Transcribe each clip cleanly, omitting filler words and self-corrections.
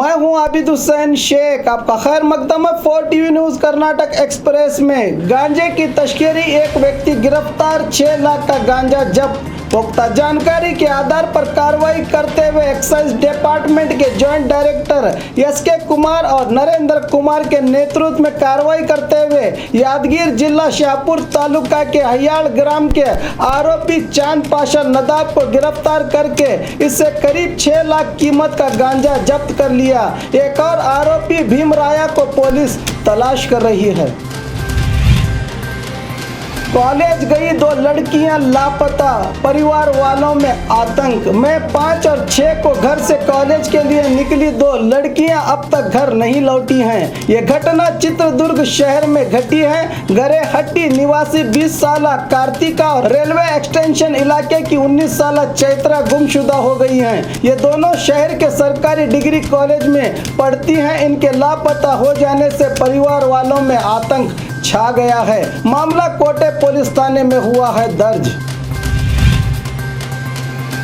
मैं हूं आबिद हुसैन शेख, आपका खैर मकदम है 4 टीवी न्यूज कर्नाटक एक्सप्रेस में। गांजे की तस्करी, एक व्यक्ति गिरफ्तार, 6 लाख का गांजा जब्त। पुख्ता जानकारी के आधार पर कार्रवाई करते हुए एक्साइज डिपार्टमेंट के जॉइंट डायरेक्टर एसके कुमार और नरेंद्र कुमार के नेतृत्व में कार्रवाई करते हुए यादगीर जिला शाहपुर तालुका के हयाड़ ग्राम के आरोपी चांद पाशा नदाब को गिरफ्तार करके इससे करीब 6 लाख कीमत का गांजा जब्त कर लिया। एक और आरोपी भीम राया को पुलिस तलाश कर रही है। कॉलेज गई 2 लड़कियां लापता, परिवार वालों में आतंक। मई 5 और 6 को घर से कॉलेज के लिए निकली 2 लड़कियां अब तक घर नहीं लौटी हैं। ये घटना चित्रदुर्ग शहर में घटी है। गरेहट्टी निवासी 20 साल कार्तिका और रेलवे एक्सटेंशन इलाके की 19 साल चैत्रा गुमशुदा हो गई हैं। ये दोनों शहर के सरकारी डिग्री कॉलेज में पढ़ती हैं। इनके लापता हो जाने से परिवार वालों में आतंक छा गया है। मामला कोटे पुलिस थाने में हुआ है दर्ज।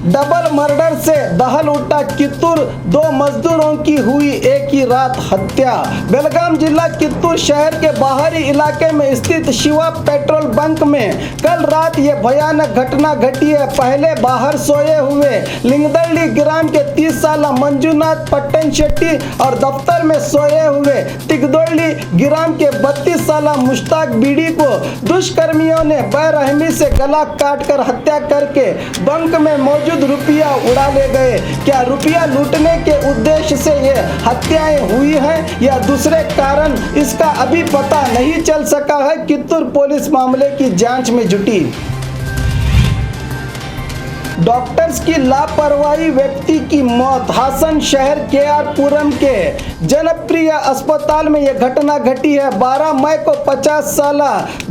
डबल मर्डर से दहल उठा कित्तूर, 2 मजदूरों की हुई एक ही रात हत्या। बेलगाम जिला कित्तूर शहर के बाहरी इलाके में स्थित शिवा पेट्रोल बंक में कल रात ये भयानक घटना घटी है। पहले बाहर सोए हुए लिंगदल्ली ग्राम के 30 साल मंजूनाथ पट्टन शेट्टी और दफ्तर में सोए हुए तिगदोली ग्राम के 32 साल मुश्ताक बीड़ी को दुष्कर्मियों ने बेरहमी से गला काटकर हत्या करके बंक में मौजूद रुपया उड़ा ले गए। क्या रुपया लूटने के उद्देश्य से ये हत्याएं हुई हैं या दूसरे कारण, इसका अभी पता नहीं चल सका है। कित्तूर पुलिस मामले की जांच में जुटी। डॉक्टर्स की लापरवाही, व्यक्ति की मौत। हासन शहर केआर पुरम के जनप्रिय अस्पताल में यह घटना घटी है। 12 मई को 50 साल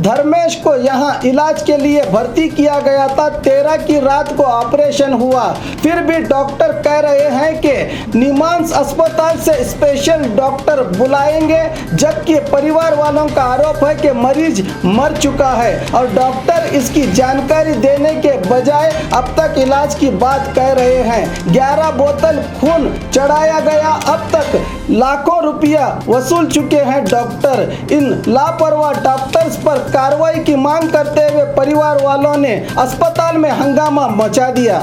धर्मेश को यहां इलाज के लिए भर्ती किया गया था। 13 की रात को ऑपरेशन हुआ। फिर भी डॉक्टर कह रहे हैं कि निमांस अस्पताल से स्पेशल डॉक्टर बुलाएंगे, जबकि परिवार वालों का आरोप है कि मरीज मर चुका है और डॉक्टर इसकी जानकारी देने के बजाय अब तक इलाज की बात कह रहे हैं। 11 बोतल खून चढ़ाया गया। अब तक लाखों रुपया वसूल चुके हैं डॉक्टर। इन लापरवाह डॉक्टर्स पर कार्रवाई की मांग करते हुए परिवार वालों ने अस्पताल में हंगामा मचा दिया।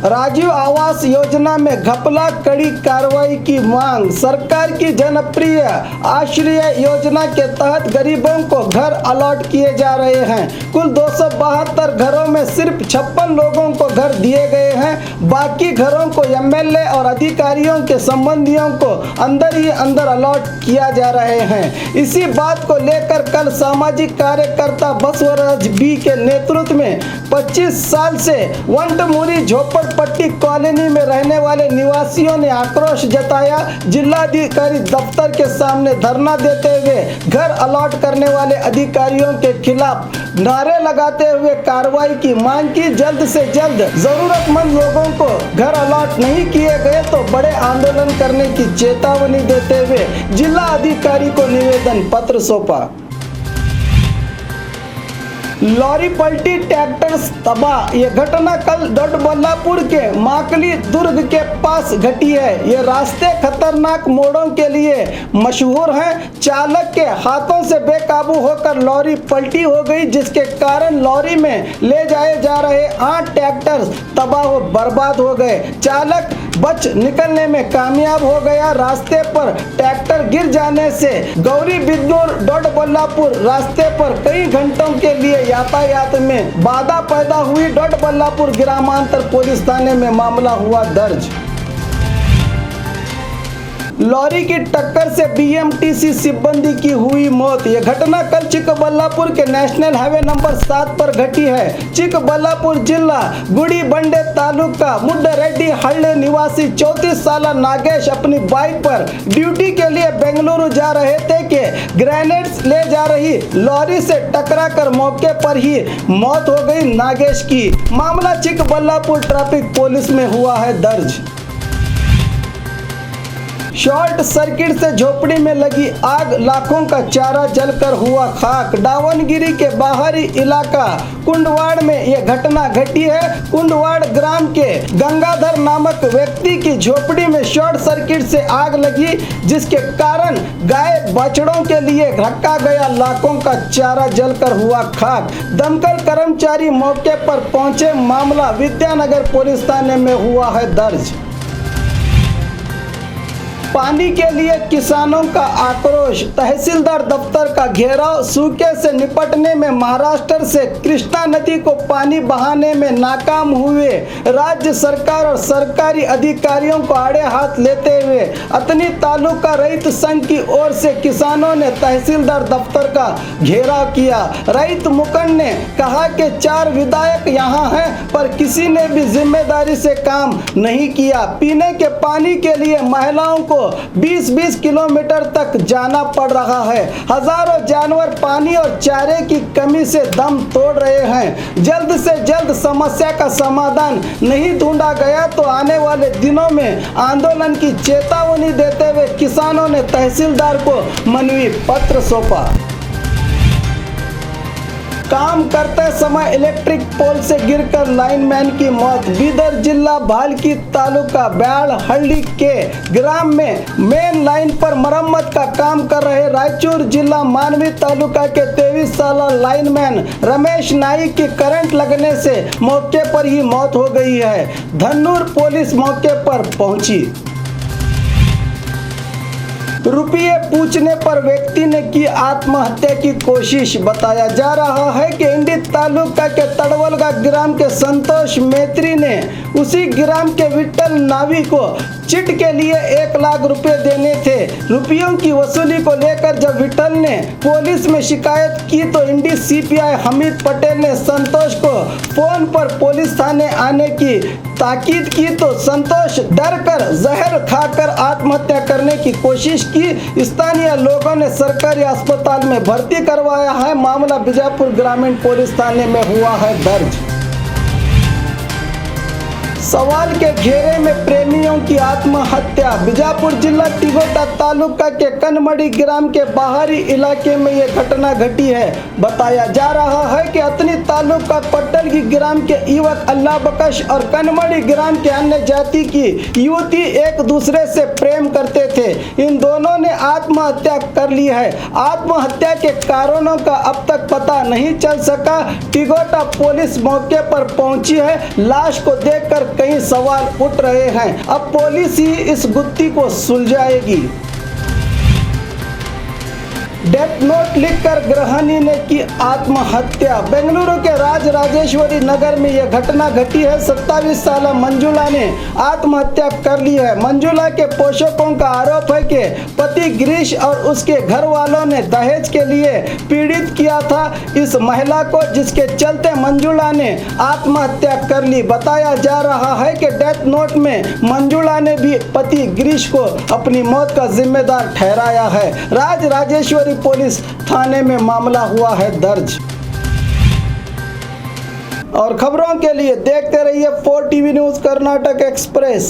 राजीव आवास योजना में घपला, कड़ी कार्रवाई की मांग। सरकार की जनप्रिय आश्रय योजना के तहत गरीबों को घर अलॉट किए जा रहे हैं। कुल 272 घरों में सिर्फ 56 लोगों को घर दिए गए हैं। बाकी घरों को एमएलए और अधिकारियों के संबंधियों को अंदर ही अंदर अलॉट किया जा रहे हैं। इसी बात को लेकर कल सामाजिक कार्यकर्ता बसवराज बी के नेतृत्व में 25 साल से वंटमुरी झोपड़पट्टी कॉलोनी में रहने वाले निवासियों ने आक्रोश जताया। जिलाधिकारी दफ्तर के सामने धरना देते हुए घर अलॉट करने वाले अधिकारियों के खिलाफ नारे लगाते हुए कार्रवाई की मांग की। जल्द से जल्द जरूरतमंद लोगों को घर अलॉट नहीं किए गए तो बड़े आंदोलन करने की चेतावनी देते हुए जिला अधिकारी को निवेदन पत्र सौंपा। लॉरी पलटी, ट्रैक्टर तबाह। यह घटना कल डोडबल्लापुर के माकली दुर्ग के पास घटी है। ये रास्ते खतरनाक मोड़ों के लिए मशहूर हैं। चालक के हाथों से बेकाबू होकर लॉरी पलटी हो गई, जिसके कारण लॉरी में ले जाए जा रहे 8 ट्रैक्टर तबाह व बर्बाद हो गए। चालक बच निकलने में कामयाब हो गया। रास्ते पर ट्रैक्टर गिर जाने से गौरी बिदनूर डोडबल्लापुर रास्ते पर कई घंटों के लिए यातायात में बाधा पैदा हुई। डोडबल्लापुर ग्रामांतर पुलिस थाने में मामला हुआ दर्ज। लॉरी की टक्कर से बीएमटीसी सिब्बंदी की हुई मौत। यह घटना कल चिकबल्लापुर के नेशनल हाईवे नंबर 7 पर घटी है। चिकबल्लापुर जिला गुड़ी बंडे तालुका मुड्डरेड्डी हल्ले निवासी 34 साल नागेश अपनी बाइक पर ड्यूटी के लिए बेंगलुरु जा रहे थे कि ग्रेनेड्स ले जा रही लॉरी से टकराकर मौके पर ही मौत हो गई नागेश की। मामला चिकबल्लापुर ट्रैफिक पुलिस में हुआ है दर्ज। शॉर्ट सर्किट से झोपड़ी में लगी आग, लाखों का चारा जलकर हुआ खाक। दावनगिरी के बाहरी इलाका कुंडवाड़ में यह घटना घटी है। कुंडवाड़ ग्राम के गंगाधर नामक व्यक्ति की झोपड़ी में शॉर्ट सर्किट से आग लगी, जिसके कारण गाय बछड़ों के लिए रखा गया लाखों का चारा जलकर हुआ खाक। दमकल कर्मचारी मौके पर पहुंचे, मामला विद्यानगर पुलिस थाने में हुआ है दर्ज। पानी के लिए किसानों का आक्रोश, तहसीलदार दफ्तर का घेराव। सूखे से निपटने में महाराष्ट्र से कृष्णा नदी को पानी बहाने में नाकाम हुए राज्य सरकार और सरकारी अधिकारियों को आड़े हाथ लेते हुए अतनी तालुका रैत संघ की ओर से किसानों ने तहसीलदार दफ्तर का घेराव किया। रैत मुखंड ने कहा कि 4 विधायक यहाँ हैं, पर किसी ने भी जिम्मेदारी से काम नहीं किया। पीने के पानी के लिए महिलाओं को 20-20 किलोमीटर तक जाना पड़ रहा है। हजारों जानवर पानी और चारे की कमी से दम तोड़ रहे हैं। जल्द से जल्द समस्या का समाधान नहीं ढूंढा गया तो आने वाले दिनों में आंदोलन की चेतावनी देते हुए किसानों ने तहसीलदार को मनवी पत्र सौंपा। काम करते समय इलेक्ट्रिक पोल से गिरकर लाइनमैन की मौत। बीदर जिला भालकी तालुका ब्याड़हल्ली के ग्राम में मेन लाइन पर मरम्मत का काम कर रहे रायचूर जिला मानवी तालुका के 23 साला लाइनमैन रमेश नाइक की करंट लगने से मौके पर ही मौत हो गई है। धन्नूर पुलिस मौके पर पहुंची। रुपये पूछने पर व्यक्ति ने की आत्महत्या की कोशिश। बताया जा रहा है कि इंडी तालुका के तड़वलगा ग्राम के संतोष मैत्री ने उसी ग्राम के विट्ठल नावी को चिट के लिए 1 लाख रुपए देने थे। रुपयों की वसूली को लेकर जब विट्ठल ने पुलिस में शिकायत की तो इंडी सीपीआई हमीद पटेल ने संतोष को फोन पर पुलिस थाने आने की ताकीद की तो संतोष डर कर जहर खाकर आत्महत्या करने की कोशिश की। स्थानीय लोगों ने सरकारी अस्पताल में भर्ती करवाया है। मामला बीजापुर ग्रामीण पुलिस थाने में हुआ है दर्ज। सवाल के घेरे में प्रेमियों की आत्महत्या। बीजापुर जिला टिगोटा तालुका के कनमड़ी ग्राम के बाहरी इलाके में यह घटना घटी है। बताया जा रहा है कि अतनी तालुका पट्टलगी ग्राम के युवक अल्लाह बकश और कनमड़ी ग्राम के अन्य जाति की युवती एक दूसरे से प्रेम करते थे। इन दोनों ने आत्महत्या कर ली है। आत्महत्या के कारणों का अब तक पता नहीं चल सका। टिगोटा पुलिस मौके पर पहुंची है। लाश को देखकर कई सवाल उठ रहे हैं। अब पुलिस ही इस गुत्थी को सुलझाएगी। डेथ नोट लिखकर गृहिणी ने की आत्महत्या। बेंगलुरु के राज राजेश्वरी नगर में यह घटना घटी है। 27 साल मंजुला ने आत्महत्या कर ली है। मंजुला के पोषकों का आरोप है कि पति गिरीश और उसके घर वालों ने दहेज के लिए पीड़ित किया था इस महिला को, जिसके चलते मंजुला ने आत्महत्या कर ली। बताया जा रहा है कि डेथ नोट में मंजुला ने भी पति गिरीश को अपनी मौत का जिम्मेदार ठहराया है। राज राजेश्वरी पुलिस थाने में मामला हुआ है दर्ज। और खबरों के लिए देखते रहिए 4 टीवी न्यूज़ कर्नाटक एक्सप्रेस।